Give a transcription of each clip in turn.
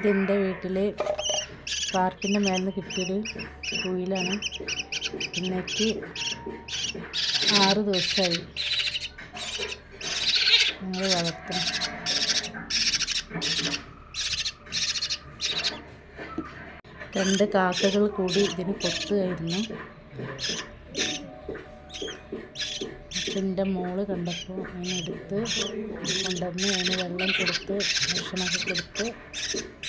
ഇതെൻ്റെ വീട്ടിൽ പാർക്കിൻ്റെ മേലെ നിന്ന് കിട്ടിയൊരു കുയിലാണ്. ഇന്നേക്ക് 6 ദിവസമായി ഞങ്ങൾ വളർത്തണം. രണ്ട് കാക്കകൾ കൂടി ഇതിന് കൊത്തുകയായിരുന്നു. എൻ്റെ മോള് കണ്ടപ്പോൾ അതിനെടുത്ത് കൊണ്ടുവന്ന് അതിന് വെള്ളം കൊടുത്ത് ഭക്ഷണമൊക്കെ കൊടുത്ത്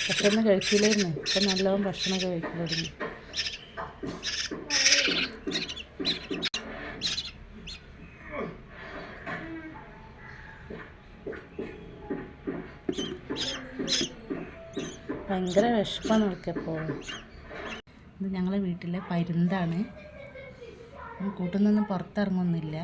പെട്ടെന്ന് കഴിക്കില്ലായിരുന്നു. ഇപ്പം നല്ലോണം ഭക്ഷണമൊക്കെ കഴിക്കാൻ തുടങ്ങി. ഭയങ്കര വിശപ്പാണ് അവൾക്കെപ്പോൾ. ഇത് ഞങ്ങളെ വീട്ടിലെ പരുന്താണ്. കൂട്ടിൽ നിന്നും പുറത്തിറങ്ങുന്നില്ല.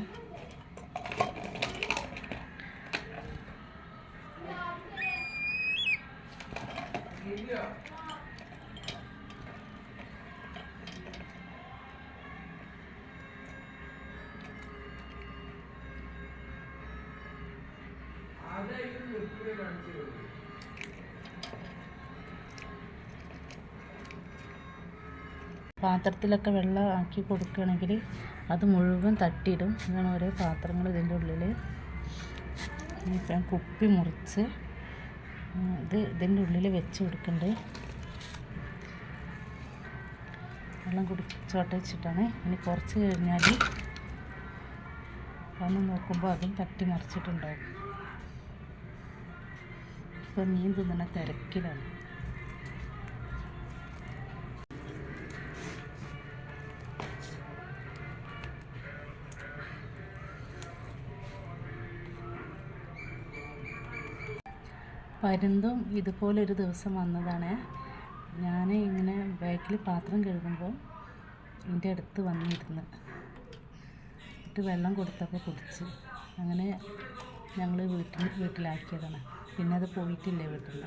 പാത്രത്തിലൊക്കെ വെള്ളം ആക്കി കൊടുക്കുകയാണെങ്കിൽ അത് മുഴുവൻ തട്ടിയിടും. ഇങ്ങനെ ഓരോ പാത്രങ്ങൾ ഇതിൻ്റെ ഉള്ളിൽ. ഇപ്പം കുപ്പി മുറിച്ച് ഇതിൻ്റെ ഉള്ളിൽ വെച്ച് കൊടുക്കുന്നുണ്ട്. വെള്ളം കുടിച്ചോട്ടെ വെച്ചിട്ടാണ്. ഇനി കുറച്ച് കഴിഞ്ഞാൽ വന്ന് നോക്കുമ്പോൾ അതും തട്ടി മറിച്ചിട്ടുണ്ടാവും. ഇപ്പം മീൻ തിന്നുന്ന തിരക്കിലാണ്. പരുന്തും ഇതുപോലൊരു ദിവസം വന്നതാണ്. ഞാൻ ഇങ്ങനെ ബാക്കിൽ പാത്രം കഴുകുമ്പോൾ എൻ്റെ അടുത്ത് വന്നിരുന്ന് എന്നിട്ട് വെള്ളം കൊടുത്തപ്പോൾ കുടിച്ച്. അങ്ങനെ ഞങ്ങൾ വീട്ടിലാക്കിയതാണ്. പിന്നെ അത് പോയിട്ടില്ല വീട്ടിൽ.